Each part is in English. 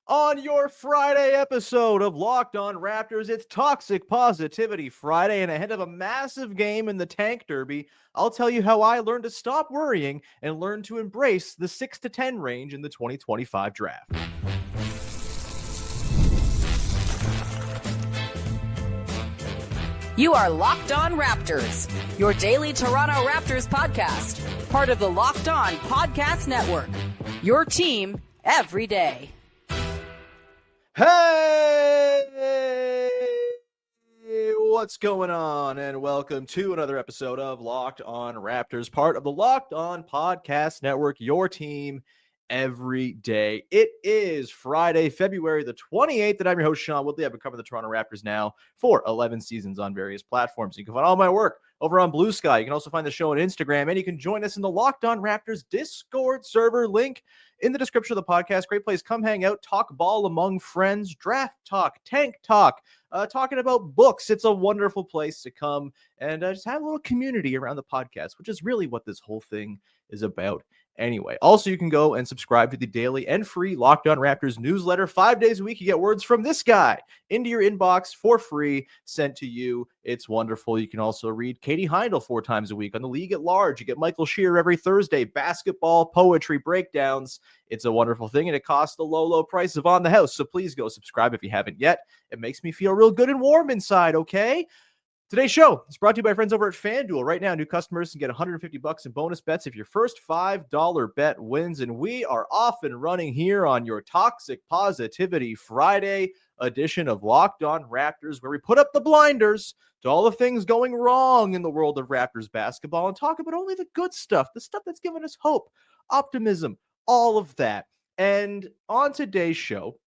On your Friday episode of Locked On Raptors, it's Toxic Positivity Friday, and ahead of a massive game in the Tank Derby, I'll tell you how I learned to stop worrying and learn to embrace the 6 to 10 range in the 2025 draft. You are Locked On Raptors, your daily Toronto Raptors podcast, part of the Locked On Podcast Network. Your team every day. Hey, what's going on? And welcome to another episode of Locked On Raptors, part of the Locked On Podcast Network, your team every day. It is Friday, February the 28th, and I'm your host, Sean Woodley. I've been covering the Toronto Raptors now for 11 seasons on various platforms. You can find all my work over on Blue Sky. You can also find the show on Instagram, and you can join us in the Locked On Raptors Discord server, link in the description of the podcast. Great place. Come hang out, talk ball among friends, draft talk, tank talk, talking about books. It's a wonderful place to come and just have a little community around the podcast, which is really what this whole thing is about. Anyway, also you can go and subscribe to the daily and free Locked On Raptors newsletter. 5 days a week, you get words from this guy into your inbox for free, sent to you. It's wonderful. You can also read Katie Heindel 4 times a week on the League at Large. You get Michael Shear every Thursday, basketball, poetry, breakdowns. It's a wonderful thing, and it costs the low, low price of On the House. So please go subscribe if you haven't yet. It makes me feel real good and warm inside, okay? Today's show is brought to you by friends over at FanDuel. Right now, new customers can get $150 in bonus bets if your first $5 bet wins. And we are off and running here on your Toxic Positivity Friday edition of Locked On Raptors, where we put up the blinders to all the things going wrong in the world of Raptors basketball and talk about only the good stuff, the stuff that's given us hope, optimism, all of that. And on today's show,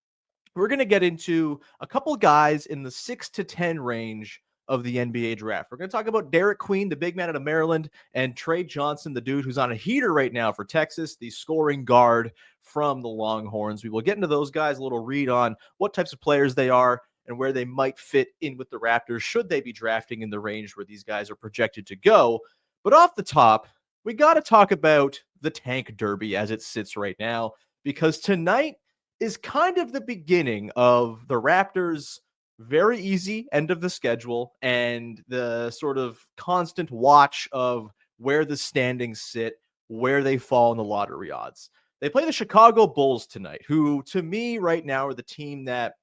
we're going to get into a couple guys in the 6 to 10 range of the NBA draft. We're going to talk about Derik Queen, the big man out of Maryland, and Trey Johnson, the dude who's on a heater right now for Texas, the scoring guard from the Longhorns. We will get into those guys, a little read on what types of players they are and where they might fit in with the Raptors should they be drafting in the range where these guys are projected to go. But off the top, we got to talk about the Tank Derby as it sits right now, because tonight is kind of the beginning of the Raptors' very easy end of the schedule and the sort of constant watch of where the standings sit, where they fall in the lottery odds. They play the Chicago Bulls tonight, who to me right now are the team that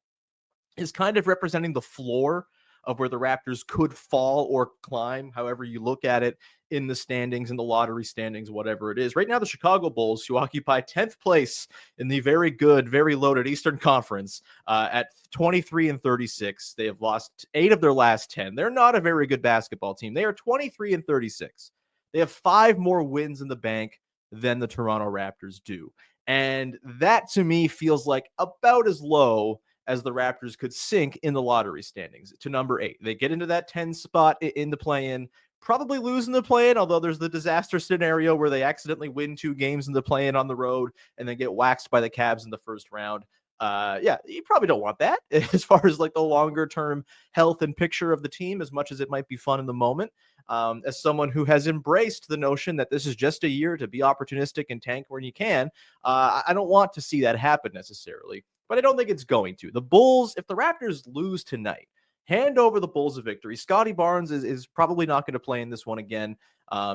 is kind of representing the floor of where the Raptors could fall or climb, however you look at it, in the standings, in the lottery standings, whatever it is. Right now, the Chicago Bulls, who occupy 10th place in the very good, very loaded Eastern Conference at 23-36. They have lost 8 of their last 10. They're not a very good basketball team. They are 23-36. They have 5 more wins in the bank than the Toronto Raptors do. And that, to me, feels like about as low as the Raptors could sink in the lottery standings to number 8. They get into that 10 spot in the play-in, probably lose in the play-in, although there's the disaster scenario where they accidentally win 2 games in the play-in on the road and then get waxed by the Cavs in the first round. Yeah, you probably don't want that as far as like the longer-term health and picture of the team, as much as it might be fun in the moment. As someone who has embraced the notion that this is just a year to be opportunistic and tank when you can, I don't want to see that happen necessarily. But I don't think it's going to. The Bulls, if the Raptors lose tonight, hand over the Bulls a victory. Scotty Barnes is probably not going to play in this one again.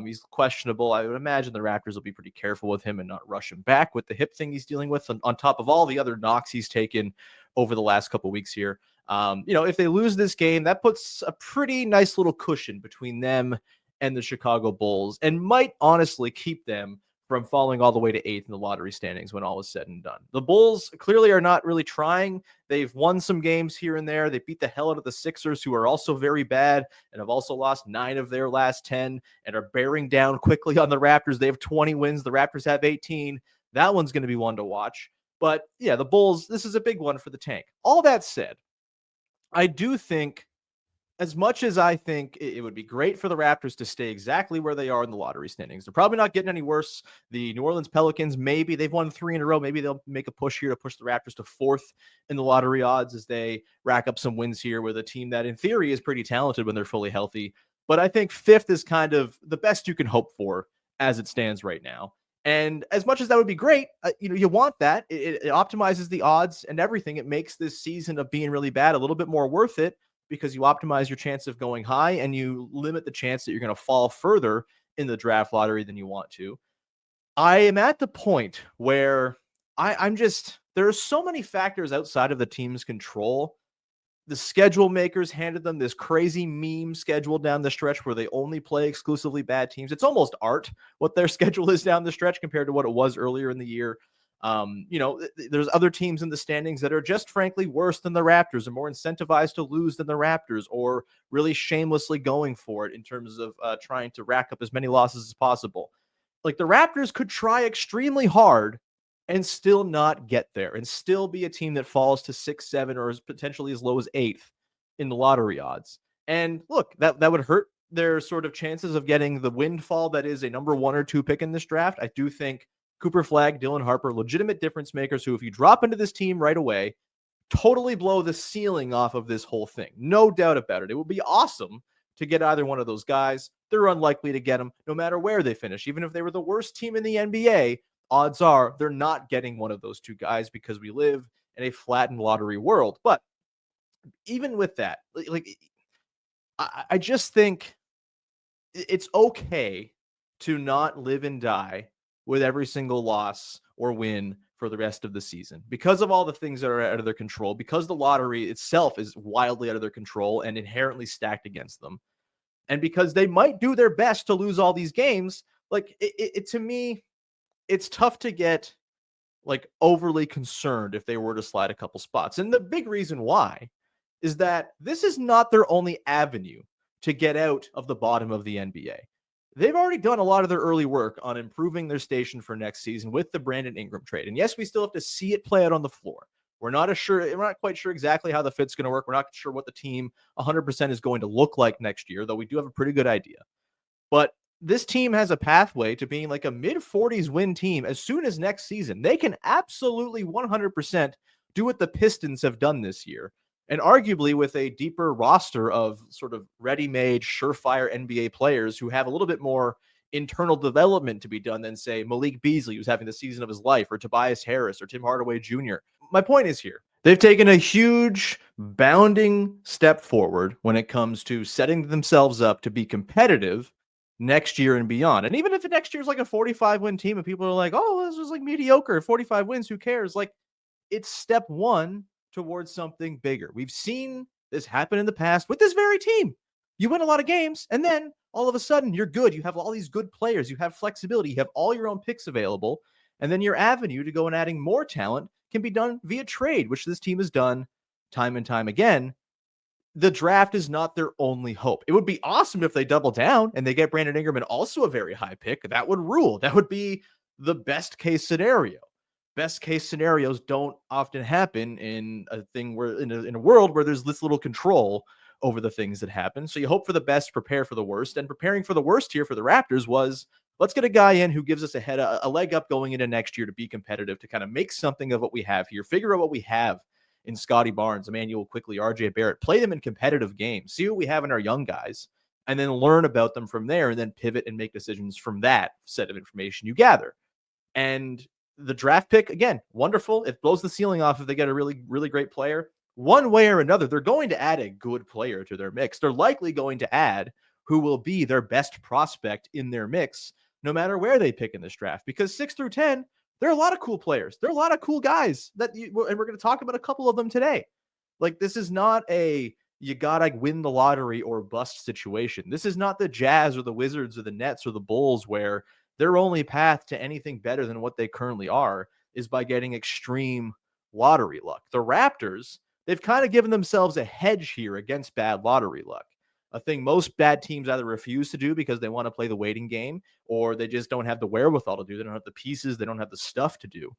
He's questionable. I would imagine the Raptors will be pretty careful with him and not rush him back with the hip thing he's dealing with on top of all the other knocks he's taken over the last couple of weeks here. If they lose this game, that puts a pretty nice little cushion between them and the Chicago Bulls and might honestly keep them from falling all the way to 8th in the lottery standings when all is said and done. The Bulls clearly are not really trying. They've won some games here and there. They beat the hell out of the Sixers, who are also very bad and have also lost 9 of their last 10 and are bearing down quickly on the Raptors. They have 20 wins. The Raptors have 18. That one's going to be one to watch. But yeah, the Bulls, this is a big one for the tank. All that said, I do think, as much as I think it would be great for the Raptors to stay exactly where they are in the lottery standings, they're probably not getting any worse. The New Orleans Pelicans, maybe they've won 3 in a row. Maybe they'll make a push here to push the Raptors to 4th in the lottery odds as they rack up some wins here with a team that in theory is pretty talented when they're fully healthy. But I think 5th is kind of the best you can hope for as it stands right now. And as much as that would be great, you want that. It optimizes the odds and everything. It makes this season of being really bad a little bit more worth it because you optimize your chance of going high and you limit the chance that you're going to fall further in the draft lottery than you want to. I am at the point where there are so many factors outside of the team's control. The schedule makers handed them this crazy meme schedule down the stretch where they only play exclusively bad teams. It's almost art what their schedule is down the stretch compared to what it was earlier in the year. There's other teams in the standings that are just frankly worse than the Raptors and more incentivized to lose than the Raptors, or really shamelessly going for it in terms of trying to rack up as many losses as possible. Like the Raptors could try extremely hard and still not get there and still be a team that falls to 6, 7, or potentially as low as 8th in the lottery odds. And look, that would hurt their sort of chances of getting the windfall that is a number 1 or 2 pick in this draft. I do think Cooper Flagg, Dylan Harper, legitimate difference makers who, if you drop into this team right away, totally blow the ceiling off of this whole thing. No doubt about it. It would be awesome to get either one of those guys. They're unlikely to get them no matter where they finish. Even if they were the worst team in the NBA, odds are they're not getting one of those two guys because we live in a flattened lottery world. But even with that, I just think it's okay to not live and die with every single loss or win for the rest of the season because of all the things that are out of their control, because the lottery itself is wildly out of their control and inherently stacked against them. And because they might do their best to lose all these games, like to me, it's tough to get like overly concerned if they were to slide a couple spots. And the big reason why is that this is not their only avenue to get out of the bottom of the NBA. They've already done a lot of their early work on improving their station for next season with the Brandon Ingram trade. And yes, we still have to see it play out on the floor. We're not quite sure exactly how the fit's going to work. We're not sure what the team 100% is going to look like next year, though we do have a pretty good idea. But this team has a pathway to being like a mid-40s win team as soon as next season. They can absolutely 100% do what the Pistons have done this year. And arguably with a deeper roster of sort of ready-made, surefire NBA players who have a little bit more internal development to be done than, say, Malik Beasley, who's having the season of his life, or Tobias Harris, or Tim Hardaway Jr. My point is here, they've taken a huge bounding step forward when it comes to setting themselves up to be competitive next year and beyond. And even if the next year's like a 45-win team and people are like, oh, this was like mediocre, 45 wins, who cares? Like, it's step one towards something bigger. We've seen this happen in the past with this very team. You win a lot of games, and then all of a sudden you're good. You have all these good players. You have flexibility. You have all your own picks available. And then your avenue to go and adding more talent can be done via trade, which this team has done time and time again. The draft is not their only hope. It would be awesome if they double down and they get Brandon Ingram and also a very high pick. That would rule. That would be the best case scenario. Best case scenarios don't often happen in a thing where in a world where there's this little control over the things that happen. So you hope for the best, prepare for the worst. And preparing for the worst here for the Raptors was, let's get a guy in who gives us a leg up going into next year to be competitive, to kind of make something of what we have here, figure out what we have in Scotty Barnes, Emmanuel Quickley, RJ Barrett, play them in competitive games, see what we have in our young guys, and then learn about them from there, and then pivot and make decisions from that set of information you gather. And the draft pick, again, wonderful. It blows the ceiling off if they get a really, really great player. One way or another, they're going to add a good player to their mix. They're likely going to add who will be their best prospect in their mix, no matter where they pick in this draft. Because 6 through 10, there are a lot of cool players. There are a lot of cool guys and we're going to talk about a couple of them today. Like, this is not a you gotta win the lottery or bust situation. This is not the Jazz or the Wizards or the Nets or the Bulls where their only path to anything better than what they currently are is by getting extreme lottery luck. The Raptors, they've kind of given themselves a hedge here against bad lottery luck, a thing most bad teams either refuse to do because they want to play the waiting game, or they just don't have the wherewithal to do. They don't have the pieces. They don't have the stuff to do.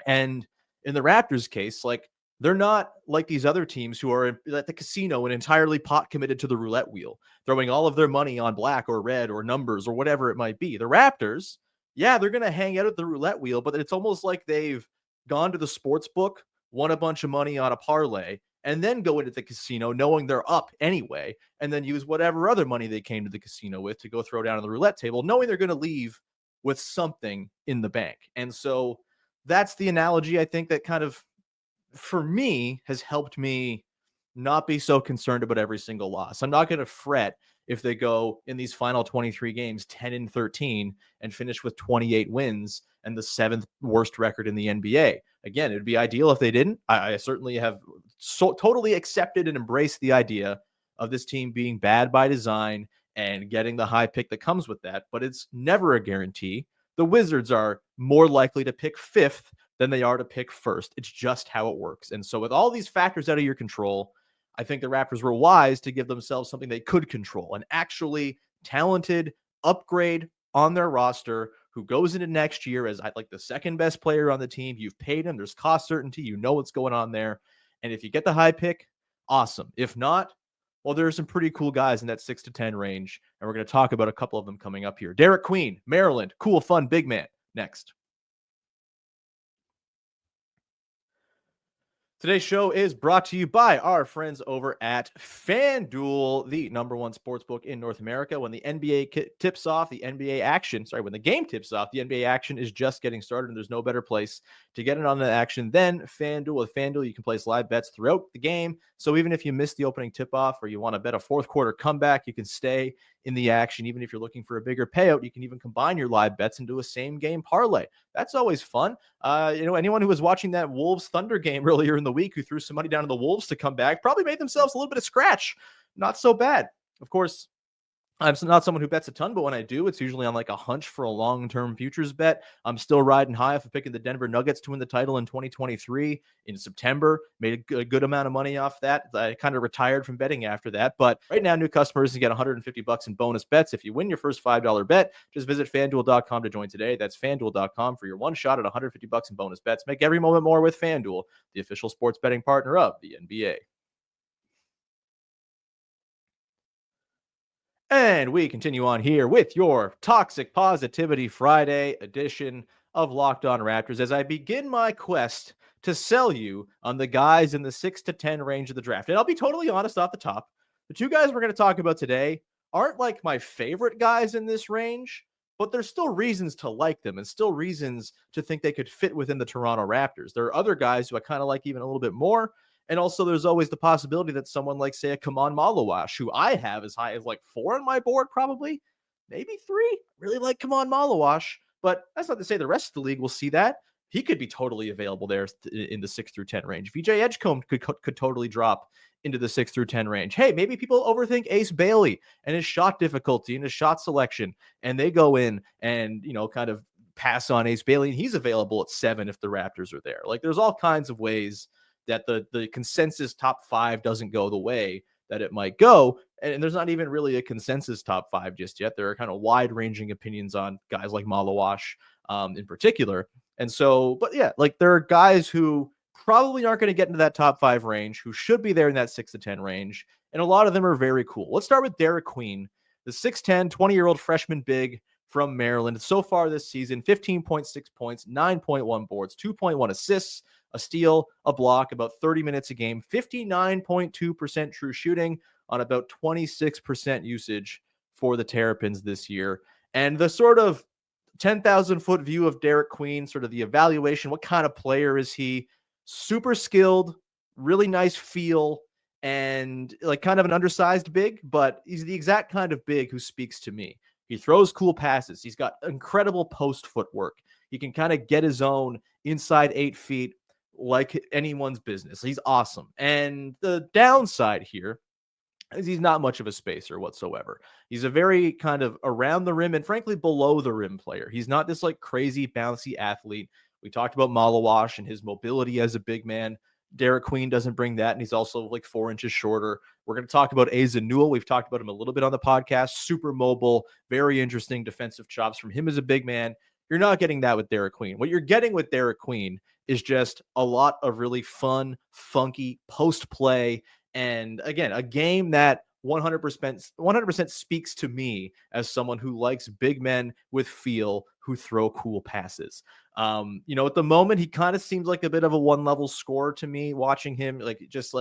And in the Raptors case, like, they're not like these other teams who are at the casino and entirely pot committed to the roulette wheel, throwing all of their money on black or red or numbers or whatever it might be. The Raptors, yeah, they're going to hang out at the roulette wheel, but it's almost like they've gone to the sports book, won a bunch of money on a parlay, and then go into the casino knowing they're up anyway, and then use whatever other money they came to the casino with to go throw down on the roulette table, knowing they're going to leave with something in the bank. And so that's the analogy I think that kind of, for me, has helped me not be so concerned about every single loss. I'm not going to fret if they go in these final 23 games 10-13 and finish with 28 wins and the 7th worst record in the NBA. Again, it'd be ideal if they didn't. I certainly have totally accepted and embraced the idea of this team being bad by design and getting the high pick that comes with that, but it's never a guarantee. The Wizards are more likely to pick 5th than they are to pick 1st. It's just how it works. And so with all these factors out of your control, I think the Raptors were wise to give themselves something they could control, an actually talented upgrade on their roster who goes into next year as like the second best player on the team. You've paid him. There's cost certainty. You know what's going on there. And if you get the high pick, awesome. If not, well, there are some pretty cool guys in that 6-10 range, and we're going to talk about a couple of them coming up here. Derik Queen, Maryland, cool, fun, big man. Next. Today's show is brought to you by our friends over at FanDuel, the number one sportsbook in North America. When the NBA tips off, when the game tips off, the NBA action is just getting started, and there's no better place to get in on the action than FanDuel. With FanDuel, you can place live bets throughout the game. So even if you miss the opening tip-off or you want to bet a fourth quarter comeback, you can stay in the action. Even if you're looking for a bigger payout, you can even combine your live bets into a same game parlay. That's always fun. Anyone who was watching that Wolves Thunder game earlier in the week who threw some money down to the Wolves to come back probably made themselves a little bit of scratch. Not so bad. Of course, I'm not someone who bets a ton, but when I do, it's usually on like a hunch for a long-term futures bet. I'm still riding high off of picking the Denver Nuggets to win the title in 2023 in September. Made a good amount of money off that. I kind of retired from betting after that, but right now, new customers can get $150 in bonus bets if you win your first $5 bet. Just visit FanDuel.com to join today. That's FanDuel.com for your one shot at $150 in bonus bets. Make every moment more with FanDuel, the official sports betting partner of the NBA. And we continue on here with your Toxic Positivity Friday edition of Locked On Raptors as I begin my quest to sell you on the guys in the 6-10 range of the draft. And I'll be totally honest off the top. The two guys we're going to talk about today aren't like my favorite guys in this range, but there's still reasons to like them and still reasons to think they could fit within the Toronto Raptors. There are other guys who I kind of like even a little bit more. And also, there's always the possibility that someone like, say, a Kaman Malawash, who I have as high as like 4 on my board, probably, maybe 3. Really like Kaman Malawash, but that's not to say the rest of the league will see that. He could be totally available there in the 6-10 range. VJ Edgecombe could totally drop into the 6-10 range. Hey, maybe people overthink Ace Bailey and his shot difficulty and his shot selection, and they go in and, kind of pass on Ace Bailey, and he's available at 7 if the Raptors are there. Like, there's all kinds of ways that the consensus top 5 doesn't go the way that it might go. And there's not even really a consensus top 5 just yet. There are kind of wide-ranging opinions on guys like Malawash in particular. And so, but yeah, like there are guys who probably aren't going to get into that top 5 range, who should be there in that 6-10 range. And a lot of them are very cool. Let's start with Derik Queen, the 6'10", 20-year-old freshman big from Maryland. So far this season, 15.6 points, 9.1 boards, 2.1 assists, a steal, a block, about 30 minutes a game, 59.2% true shooting on about 26% usage for the Terrapins this year. And the sort of 10,000-foot view of Derik Queen, sort of the evaluation, what kind of player is he? Super skilled, really nice feel, and like kind of an undersized big, but he's the exact kind of big who speaks to me. He throws cool passes. He's got incredible post footwork. He can kind of get his own inside 8 feet like anyone's business. He's awesome. And the downside here is he's not much of a spacer whatsoever. He's a very kind of around the rim and frankly below the rim player. He's not this like crazy bouncy athlete. We talked about Malawash and his mobility as a big man. Derik Queen doesn't bring that, and he's also like 4 inches shorter. We're going to talk about Asa Newell. We've talked about him a little bit on the podcast. Super mobile, very interesting defensive chops from him as a big man. You're not getting that with Derik Queen. What you're getting with Derik Queen is just a lot of really fun, funky post play. And again, a game that 100% speaks to me as someone who likes big men with feel who throw cool passes. At the moment, he kind of seems like a bit of a one-level scorer to me watching him, just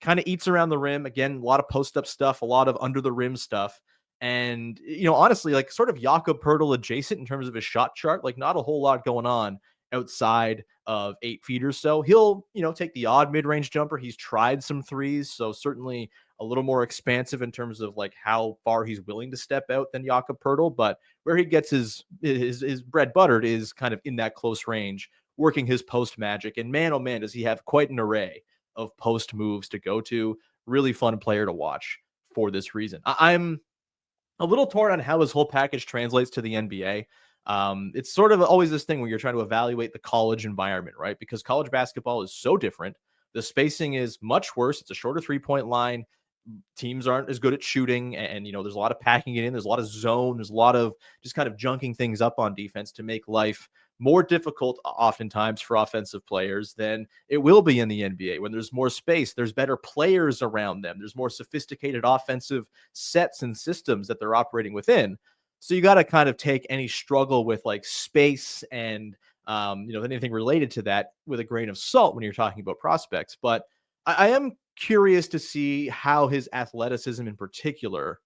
kind of eats around the rim. Again, a lot of post-up stuff, a lot of under the rim stuff. And, honestly, like sort of Jakob Poeltl adjacent in terms of his shot chart, like not a whole lot going on outside of 8 feet or so. He'll, take the odd mid-range jumper. He's tried some threes, so certainly a little more expansive in terms of like how far he's willing to step out than Jakob Poeltl, but where he gets his bread buttered is kind of in that close range, working his post magic. And man, oh man, does he have quite an array of post moves to go to. Really fun player to watch for this reason. I'm a little torn on how his whole package translates to the NBA. It's sort of always this thing where you're trying to evaluate the college environment, right? Because college basketball is so different. The spacing is much worse. It's a shorter 3-point line. Teams aren't as good at shooting, and there's a lot of packing it in. There's a lot of zone. There's a lot of just kind of junking things up on defense to make life more difficult oftentimes for offensive players than it will be in the NBA. When there's more space, there's better players around them. There's more sophisticated offensive sets and systems that they're operating within. So you got to kind of take any struggle with like space and anything related to that with a grain of salt when you're talking about prospects. But I am curious to see how his athleticism in particular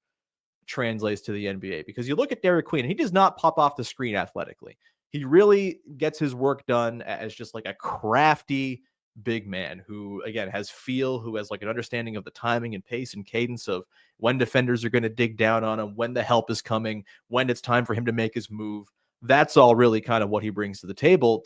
translates to the NBA, because you look at Derik Queen, and he does not pop off the screen athletically. He really gets his work done as just like a crafty big man who, again, has feel, who has like an understanding of the timing and pace and cadence of when defenders are going to dig down on him, when the help is coming, when it's time for him to make his move. That's all really kind of what he brings to the table.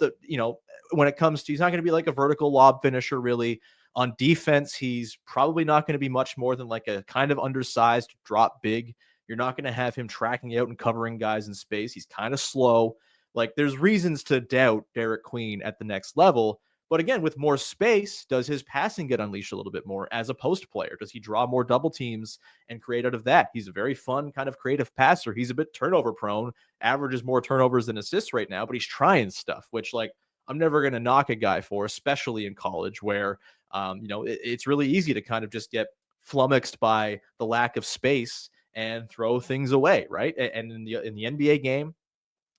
When it comes to, he's not going to be like a vertical lob finisher, really. On defense, he's probably not going to be much more than like a kind of undersized drop big. You're not going to have him tracking out and covering guys in space. He's kind of slow. Like, there's reasons to doubt Derik Queen at the next level. But again, with more space, does his passing get unleashed a little bit more as a post player? Does he draw more double teams and create out of that? He's a very fun kind of creative passer. He's a bit turnover prone, averages more turnovers than assists right now, but he's trying stuff, which, like, I'm never going to knock a guy for, especially in college where, it's really easy to kind of just get flummoxed by the lack of space and throw things away, right? And in the NBA game,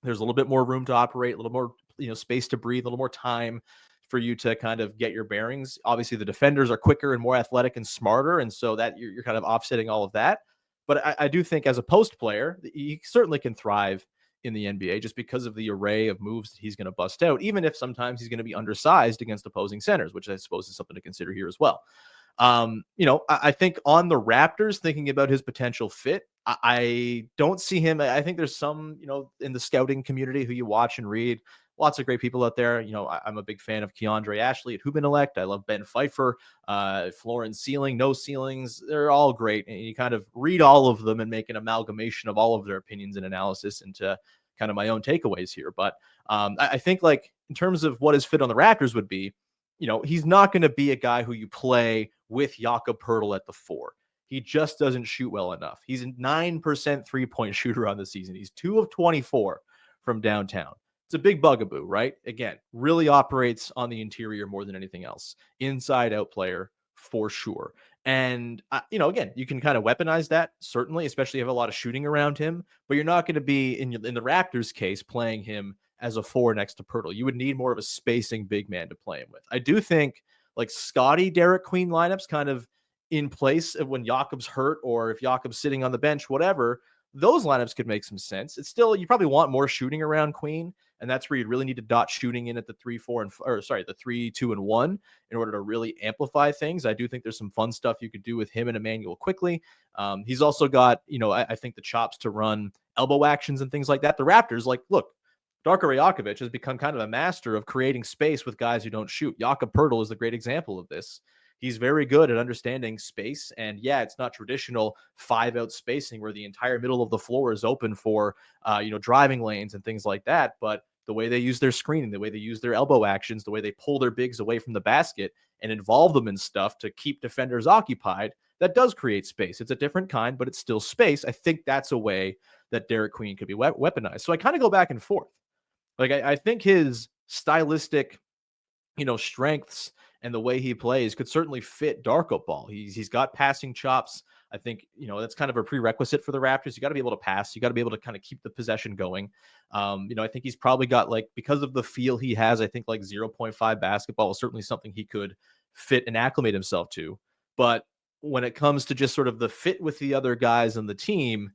there's a little bit more room to operate, a little more, space to breathe, a little more time for you to kind of get your bearings. Obviously, the defenders are quicker and more athletic and smarter, and so that you're kind of offsetting all of that. But I do think as a post player, he certainly can thrive in the NBA just because of the array of moves that he's going to bust out, even if sometimes he's going to be undersized against opposing centers, which I suppose is something to consider here as well. I think on the Raptors, thinking about his potential fit, I don't see him. I think there's some, in the scouting community who you watch and read, lots of great people out there. I'm a big fan of Keandre Ashley at Hoopin Elect. I love Ben Pfeiffer, Florence Ceiling, No Ceilings. They're all great. And you kind of read all of them and make an amalgamation of all of their opinions and analysis into kind of my own takeaways here. But I think, like, in terms of what his fit on the Raptors would be, he's not going to be a guy who you play with Jakob Poeltl at the 4. He just doesn't shoot well enough. He's a 9% 3-point shooter on the season. He's 2 of 24 from downtown. It's a big bugaboo, right? Again, really operates on the interior more than anything else. Inside out player for sure. And, again, you can kind of weaponize that, certainly, especially if you have a lot of shooting around him, but you're not going to be, in the Raptors case, playing him as a 4 next to Poeltl. You would need more of a spacing big man to play him with. I do think, like, Scotty Derik Queen lineups kind of in place of when Jakob's hurt or if Jakob's sitting on the bench, whatever, those lineups could make some sense. It's still, you probably want more shooting around Queen, and that's where you'd really need to dot shooting in at the 3, 2, and 1 in order to really amplify things. I do think there's some fun stuff you could do with him and Emmanuel quickly. He's also got, I think the chops to run elbow actions and things like that. The Raptors, like, look, Darko Rajakovic has become kind of a master of creating space with guys who don't shoot. Jakob Poeltl is the great example of this. He's very good at understanding space. And yeah, it's not traditional 5-out spacing where the entire middle of the floor is open for, driving lanes and things like that. But the way they use their screening, the way they use their elbow actions, the way they pull their bigs away from the basket and involve them in stuff to keep defenders occupied, that does create space. It's a different kind, but it's still space. I think that's a way that Derik Queen could be weaponized. So I kind of go back and forth. Like, I think his stylistic, strengths and the way he plays could certainly fit Darko ball. He's got passing chops. I think, that's kind of a prerequisite for the Raptors. You got to be able to pass. You got to be able to kind of keep the possession going. I think he's probably got, like, because of the feel he has, I think like 0.5 basketball is certainly something he could fit and acclimate himself to. But when it comes to just sort of the fit with the other guys on the team,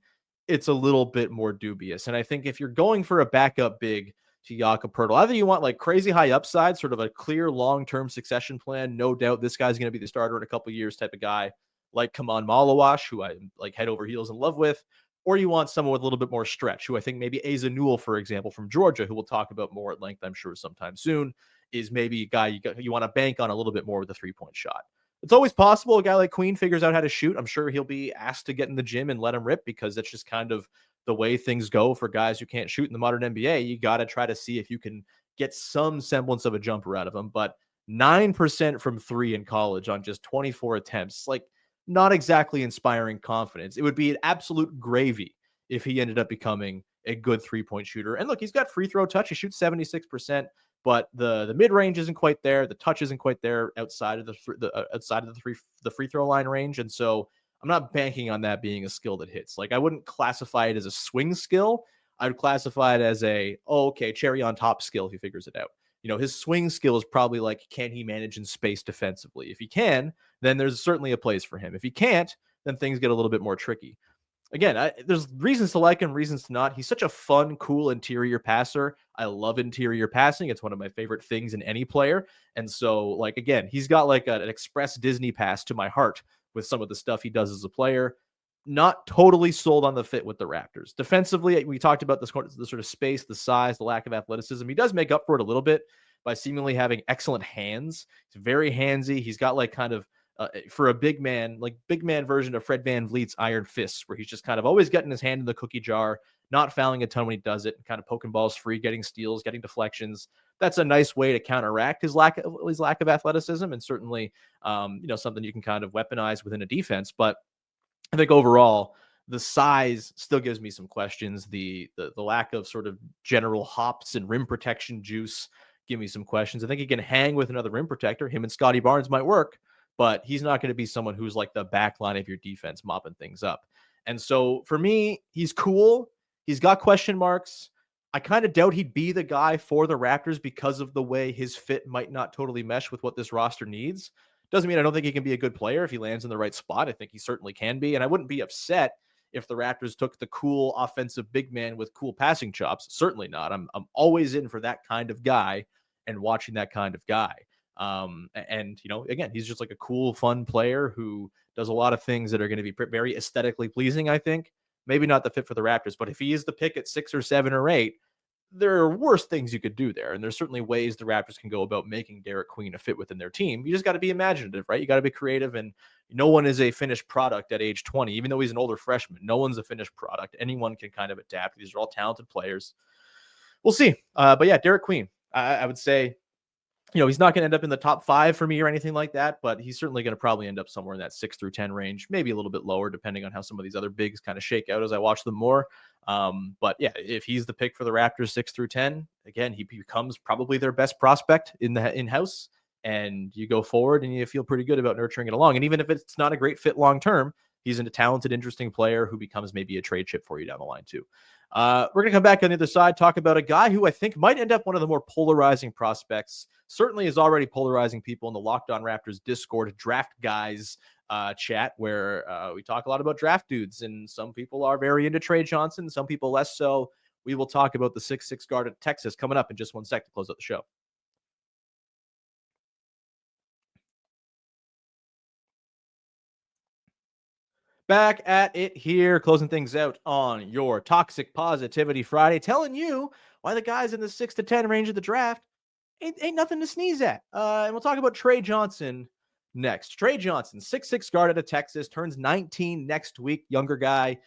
it's a little bit more dubious. And I think if you're going for a backup big to Jakob Poeltl, either you want like crazy high upside, sort of a clear long-term succession plan, no doubt this guy's going to be the starter in a couple years type of guy, like Kaman Malawash, who I like head over heels in love with, or you want someone with a little bit more stretch, who I think maybe Asa Newell, for example, from Georgia, who we'll talk about more at length, I'm sure, sometime soon, is maybe a guy you want to bank on a little bit more with a three-point shot. It's always possible a guy like Queen figures out how to shoot. I'm sure he'll be asked to get in the gym and let him rip, because that's just kind of the way things go for guys who can't shoot in the modern NBA. You got to try to see if you can get some semblance of a jumper out of him. But 9% from three in college on just 24 attempts, like not exactly inspiring confidence. It would be an absolute gravy if he ended up becoming a good three-point shooter. And look, he's got free throw touch. He shoots 76%. But the mid range isn't quite there. The touch isn't quite there outside of the free throw line range, and so I'm not banking on that being a skill that hits. Like I wouldn't classify it as a swing skill. I would classify it as okay, cherry on top skill if he figures it out. His swing skill is probably like, can he manage in space defensively? If he can, then there's certainly a place for him. If he can't, then things get a little bit more tricky. Again, there's reasons to like him, reasons to not. He's such a fun, cool interior passer. I love interior passing. It's one of my favorite things in any player. And so, like, again, he's got like an express Disney pass to my heart with some of the stuff he does as a player. Not totally sold on the fit with the Raptors. Defensively, we talked about the sort of space, the size, the lack of athleticism. He does make up for it a little bit by seemingly having excellent hands. He's very handsy. He's got like kind of, for a big man version of Fred VanVleet's iron fists, where he's just kind of always getting his hand in the cookie jar, not fouling a ton when he does it, and kind of poking balls free, getting steals, getting deflections. That's a nice way to counteract his lack of athleticism, and certainly, something you can kind of weaponize within a defense. But I think overall, the size still gives me some questions. The lack of sort of general hops and rim protection juice give me some questions. I think he can hang with another rim protector. Him and Scotty Barnes might work, but he's not going to be someone who's like the back line of your defense mopping things up. And so for me, he's cool. He's got question marks. I kind of doubt he'd be the guy for the Raptors because of the way his fit might not totally mesh with what this roster needs. Doesn't mean I don't think he can be a good player if he lands in the right spot. I think he certainly can be. And I wouldn't be upset if the Raptors took the cool offensive big man with cool passing chops. Certainly not. I'm always in for that kind of guy and watching that kind of guy. Again, he's just like a cool, fun player who does a lot of things that are going to be very aesthetically pleasing, I think. Maybe not the fit for the Raptors, but if he is the pick at 6 or 7 or 8, there are worse things you could do there. And there's certainly ways the Raptors can go about making Derik Queen a fit within their team. You just got to be imaginative, right? You got to be creative, and no one is a finished product at age 20, even though he's an older freshman. No one's a finished product. Anyone can kind of adapt. These are all talented players. We'll see. But yeah, Derik Queen, I would say, he's not going to end up in the top 5 for me or anything like that, but he's certainly going to probably end up somewhere in that 6 through 10 range, maybe a little bit lower, depending on how some of these other bigs kind of shake out as I watch them more. But yeah, if he's the pick for the Raptors 6 through 10, again, he becomes probably their best prospect in-house, and you go forward and you feel pretty good about nurturing it along. And even if it's not a great fit long-term, he's a talented, interesting player who becomes maybe a trade chip for you down the line too. We're going to come back on the other side, talk about a guy who I think might end up one of the more polarizing prospects, certainly is already polarizing people in the Locked On Raptors Discord draft guys chat, where we talk a lot about draft dudes, and some people are very into Trey Johnson, some people less so. We will talk about the 6'6" guard at Texas coming up in just one sec to close out the show. Back at it here, closing things out on your Toxic Positivity Friday, telling you why the guys in the 6 to 10 range of the draft ain't nothing to sneeze at. And we'll talk about Trey Johnson next. Trey Johnson, 6'6" guard out of Texas, turns 19 next week, younger guy.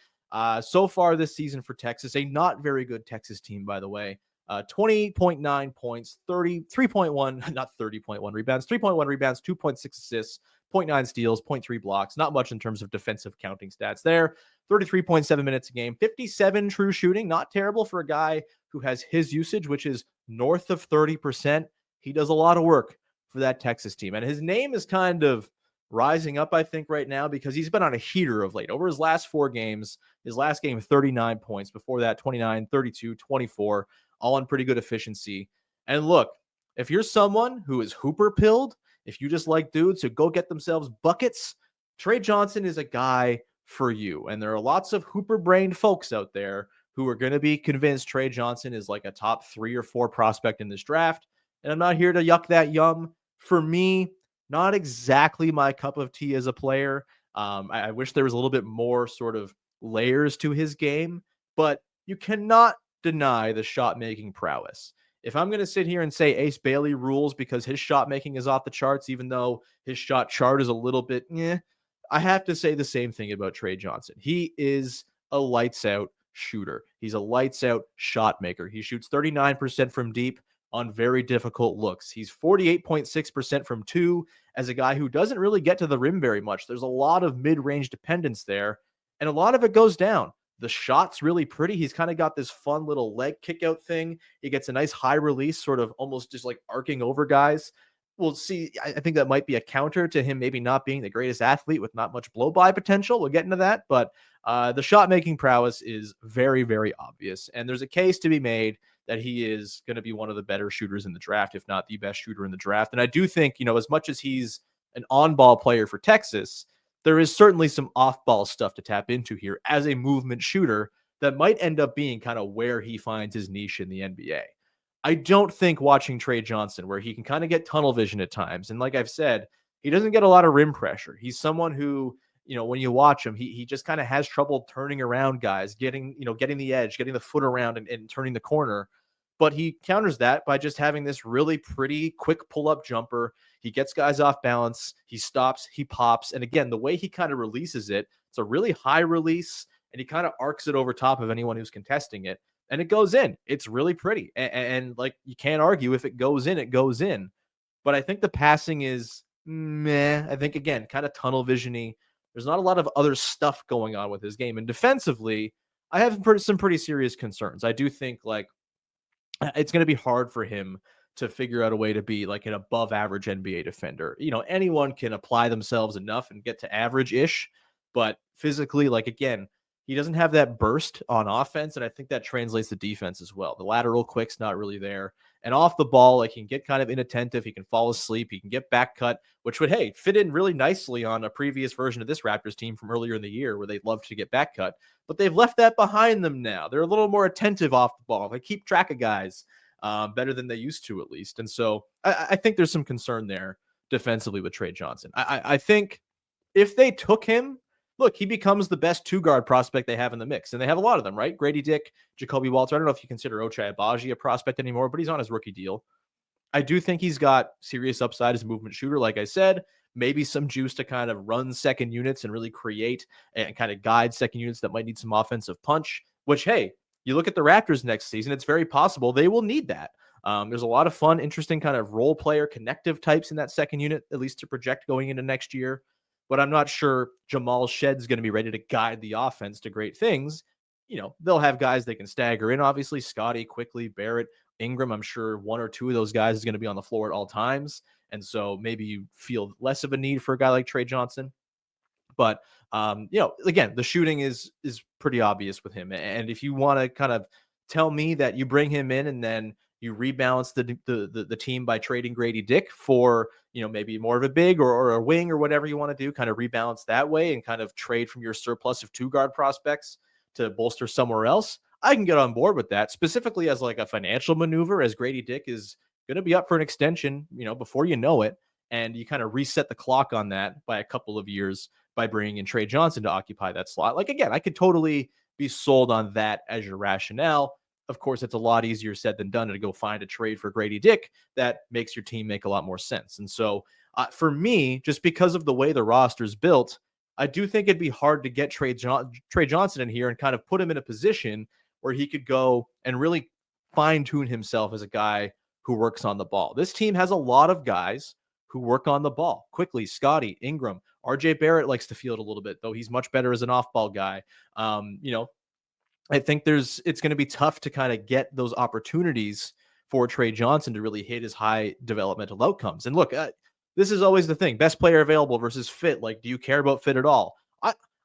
So far this season for Texas, a not very good Texas team, by the way. 20.9 points, 33.1, not 30.1 rebounds, 3.1 rebounds, 2.6 assists, 0.9 steals, 0.3 blocks. Not much in terms of defensive counting stats there. 33.7 minutes a game, 57 true shooting. Not terrible for a guy who has his usage, which is north of 30%. He does a lot of work for that Texas team. And his name is kind of rising up, I think, right now, because he's been on a heater of late. Over his last 4 games, his last game, 39 points. Before that, 29, 32, 24, all on pretty good efficiency. And look, if you're someone who is hooper pilled, if you just like dudes who go get themselves buckets, Trey Johnson is a guy for you. And there are lots of hooper brained folks out there who are going to be convinced Trey Johnson is like a top 3 or 4 prospect in this draft. And I'm not here to yuck that yum. For me, not exactly my cup of tea as a player. I wish there was a little bit more sort of layers to his game, but you cannot deny the shot making prowess. If I'm going to sit here and say Ace Bailey rules because his shot making is off the charts, even though his shot chart is a little bit, I have to say the same thing about Trey Johnson. He is a lights out shooter. He's a lights out shot maker. He shoots 39% from deep on very difficult looks. He's 48.6% from 2 as a guy who doesn't really get to the rim very much. There's a lot of mid-range dependence there, and a lot of it goes down. The shot's really pretty. He's kind of got this fun little leg kick out thing. He gets a nice high release, sort of almost just like arcing over guys. We'll see. I think that might be a counter to him maybe not being the greatest athlete with not much blow-by potential. We'll get into that, but the shot-making prowess is very, very obvious, and there's a case to be made that he is going to be one of the better shooters in the draft, if not the best shooter in the draft. And I do think, as much as he's an on-ball player for Texas, there is certainly some off-ball stuff to tap into here as a movement shooter that might end up being kind of where he finds his niche in the NBA. I don't think watching Trey Johnson, where he can kind of get tunnel vision at times, and like I've said, he doesn't get a lot of rim pressure. He's someone who, when you watch him, he just kind of has trouble turning around guys, getting the edge, getting the foot around and turning the corner. But he counters that by just having this really pretty quick pull-up jumper. He gets guys off balance. He stops. He pops. And again, the way he kind of releases it, it's a really high release, and he kind of arcs it over top of anyone who's contesting it. And it goes in. It's really pretty. And like, you can't argue if it goes in, it goes in. But I think the passing is meh. I think, again, kind of tunnel vision-y. There's not a lot of other stuff going on with his game. And defensively, I have some pretty serious concerns. I do think, like, it's going to be hard for him to figure out a way to be like an above average NBA defender. Anyone can apply themselves enough and get to average-ish, but physically, like, again, he doesn't have that burst on offense, and I think that translates to defense as well. The lateral quick's not really there. And off the ball, like, he can get kind of inattentive. He can fall asleep. He can get back cut, which would, fit in really nicely on a previous version of this Raptors team from earlier in the year where they loved to get back cut. But they've left that behind them now. They're a little more attentive off the ball. They keep track of guys better than they used to, at least. And so I think there's some concern there defensively with Trey Johnson. I think if they took him, look, he becomes the best two-guard prospect they have in the mix. And they have a lot of them, right? Grady Dick, Jacoby Walter. I don't know if you consider Ochai Agbaji a prospect anymore, but he's on his rookie deal. I do think he's got serious upside as a movement shooter, like I said. Maybe some juice to kind of run second units and really create and kind of guide second units that might need some offensive punch, which, you look at the Raptors next season, it's very possible they will need that. There's a lot of fun, interesting kind of role player connective types in that second unit, at least to project going into next year. But I'm not sure Jamal Shedd's going to be ready to guide the offense to great things. They'll have guys they can stagger in, obviously. Scotty, Quickly, Barrett, Ingram. I'm sure one or two of those guys is going to be on the floor at all times. And so maybe you feel less of a need for a guy like Trey Johnson. But, again, the shooting is pretty obvious with him. And if you want to kind of tell me that you bring him in and then you rebalance the team by trading Grady Dick for, maybe more of a big or a wing or whatever you want to do, kind of rebalance that way and kind of trade from your surplus of two-guard prospects to bolster somewhere else, I can get on board with that, specifically as like a financial maneuver, as Grady Dick is going to be up for an extension, before you know it. And you kind of reset the clock on that by a couple of years by bringing in Trey Johnson to occupy that slot. Like, again, I could totally be sold on that as your rationale. Of course, it's a lot easier said than done to go find a trade for Grady Dick that makes your team make a lot more sense. And so for me, just because of the way the roster is built, I do think it'd be hard to get Trey Johnson in here and kind of put him in a position where he could go and really fine-tune himself as a guy who works on the ball. This team has a lot of guys who work on the ball. Quickly, Scotty, Ingram, RJ Barrett likes to field a little bit, though he's much better as an off-ball guy. I think it's going to be tough to kind of get those opportunities for Trey Johnson to really hit his high developmental outcomes. And look, this is always the thing, best player available versus fit. Like, do you care about fit at all?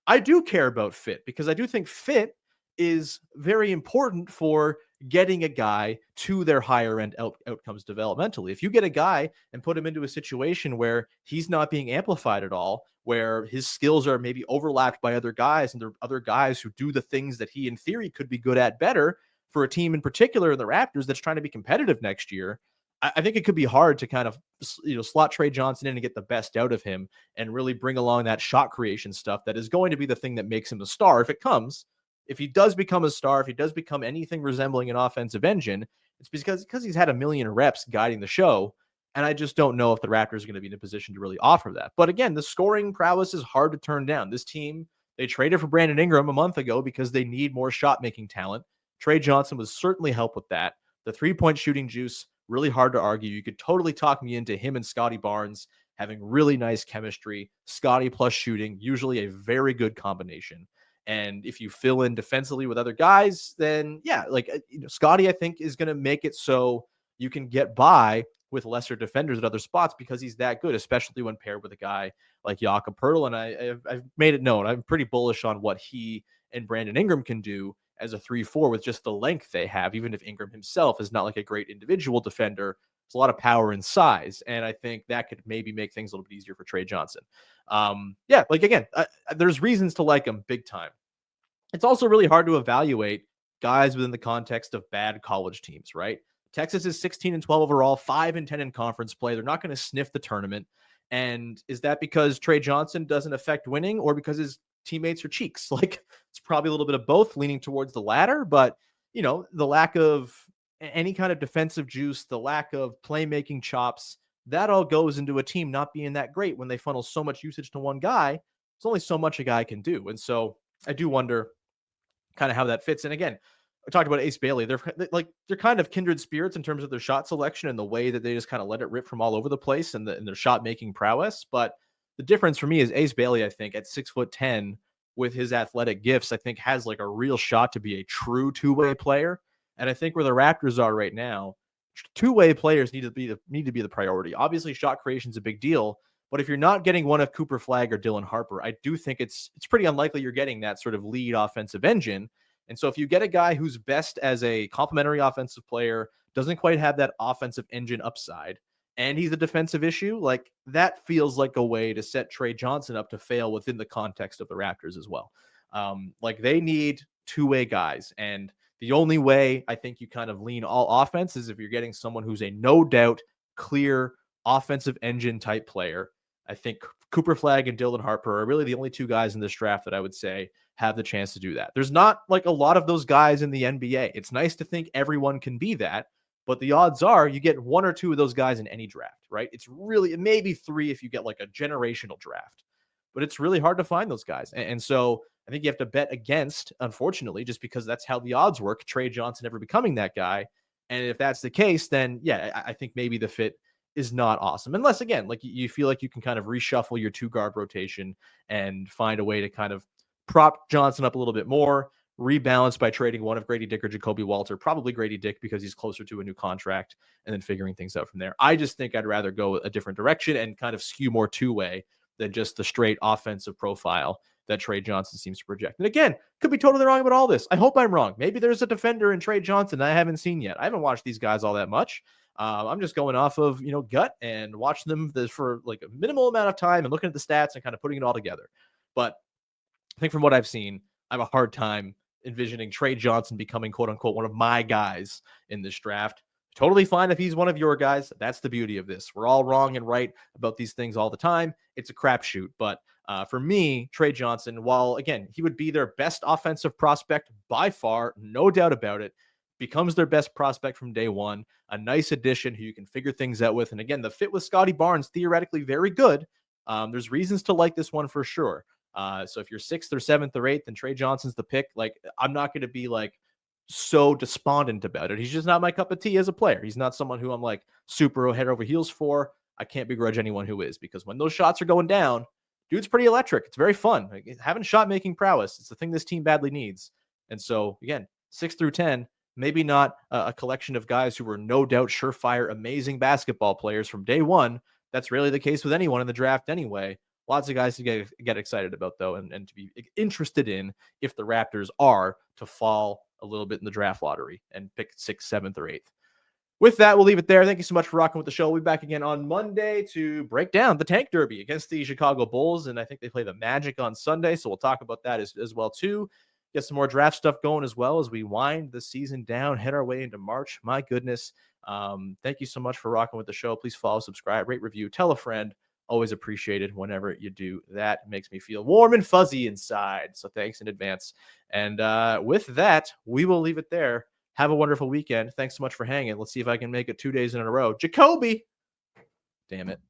I do care about fit because I do think fit is very important for getting a guy to their higher end outcomes developmentally. If you get a guy and put him into a situation where he's not being amplified at all, where his skills are maybe overlapped by other guys and there are other guys who do the things that he in theory could be good at better for a team in particular in the Raptors that's trying to be competitive next year, I think it could be hard to kind of slot Trey Johnson in and get the best out of him and really bring along that shot creation stuff that is going to be the thing that makes him a star if it comes. If he does become a star, if he does become anything resembling an offensive engine, it's because he's had a million reps guiding the show. And I just don't know if the Raptors are going to be in a position to really offer that. But again, the scoring prowess is hard to turn down. This team, they traded for Brandon Ingram a month ago because they need more shot making talent. Trey Johnson would certainly help with that. The 3-point shooting juice, really hard to argue. You could totally talk me into him and Scotty Barnes having really nice chemistry. Scotty plus shooting, usually a very good combination. And if you fill in defensively with other guys, then yeah, like Scotty, I think is going to make it so you can get by with lesser defenders at other spots because he's that good, especially when paired with a guy like Jakob Poeltl. And I've made it known I'm pretty bullish on what he and Brandon Ingram can do as a 3-4 with just the length they have, even if Ingram himself is not like a great individual defender. There's a lot of power and size, and I think that could maybe make things a little bit easier for Trey Johnson. Yeah, like again, there's reasons to like him big time. It's also really hard to evaluate guys within the context of bad college teams, right? Texas is 16-12 overall, 5-10 in conference play. They're not going to sniff the tournament. And is that because Trey Johnson doesn't affect winning or because his teammates are cheeks? Like it's probably a little bit of both, leaning towards the latter, but the lack of any kind of defensive juice, the lack of playmaking chops, that all goes into a team not being that great when they funnel so much usage to one guy. There's only so much a guy can do. And so I do wonder kind of how that fits. And again, I talked about Ace Bailey. They're kind of kindred spirits in terms of their shot selection and the way that they just kind of let it rip from all over the place and their shot making prowess. But the difference for me is Ace Bailey, I think, at 6'10" with his athletic gifts, I think has like a real shot to be a true two-way player. And I think where the Raptors are right now, two-way players need to be the priority. Obviously, shot creation is a big deal, but if you're not getting one of Cooper Flagg or Dylan Harper, I do think it's pretty unlikely you're getting that sort of lead offensive engine. And so if you get a guy who's best as a complementary offensive player, doesn't quite have that offensive engine upside, and he's a defensive issue, like that feels like a way to set Trey Johnson up to fail within the context of the Raptors as well. Like they need two-way guys. And the only way I think you kind of lean all offense is if you're getting someone who's a no doubt clear offensive engine type player. I think Cooper Flagg and Dylan Harper are really the only two guys in this draft that I would say have the chance to do that. There's not like a lot of those guys in the NBA. It's nice to think everyone can be that, but the odds are you get one or two of those guys in any draft, right? It's really, maybe three if you get like a generational draft, but it's really hard to find those guys. And so I think you have to bet against, unfortunately, just because that's how the odds work, Trey Johnson ever becoming that guy. And if that's the case, then yeah, I think maybe the fit is not awesome. Unless, again, like you feel like you can kind of reshuffle your two guard rotation and find a way to kind of prop Johnson up a little bit more, rebalance by trading one of Grady Dick or Jacoby Walter, probably Grady Dick because he's closer to a new contract, and then figuring things out from there. I just think I'd rather go a different direction and kind of skew more two-way than just the straight offensive profile that Trey Johnson seems to project. And again, could be totally wrong about all this. I hope I'm wrong. Maybe there's a defender in Trey Johnson I haven't seen yet. I haven't watched these guys all that much. I'm just going off of, gut and watching them for like a minimal amount of time and looking at the stats and kind of putting it all together. But I think from what I've seen, I have a hard time envisioning Trey Johnson becoming quote unquote one of my guys in this draft. Totally fine if he's one of your guys. That's the beauty of this. We're all wrong and right about these things all the time. It's a crapshoot. But for me, Trey Johnson, while again, he would be their best offensive prospect by far, no doubt about it, becomes their best prospect from day one, a nice addition who you can figure things out with. And again, the fit with Scotty Barnes, theoretically very good. There's reasons to like this one for sure. So if you're 6th or 7th or 8th and Trey Johnson's the pick, like I'm not going to be like so despondent about it. He's just not my cup of tea as a player. He's not someone who I'm like super head over heels for. I can't begrudge anyone who is, because when those shots are going down, dude's pretty electric. It's very fun. Like, having shot making prowess, it's the thing this team badly needs. And so again, 6 through 10, maybe not a collection of guys who were no doubt surefire, amazing basketball players from day one. That's really the case with anyone in the draft anyway. Lots of guys to get excited about, though, and to be interested in if the Raptors are to fall a little bit in the draft lottery and pick 6th, 7th, or 8th. With that, we'll leave it there. Thank you so much for rocking with the show. We'll be back again on Monday to break down the Tank Derby against the Chicago Bulls, and I think they play the Magic on Sunday, so we'll talk about that as well, too. Get some more draft stuff going as well as we wind the season down, head our way into March. My goodness. Thank you so much for rocking with the show. Please follow, subscribe, rate, review, tell a friend. Always appreciated whenever you do that. It makes me feel warm and fuzzy inside, so thanks in advance. And with that, we will leave it there. Have a wonderful weekend. Thanks so much for hanging. Let's see if I can make it 2 days in a row. Jacoby. Damn it.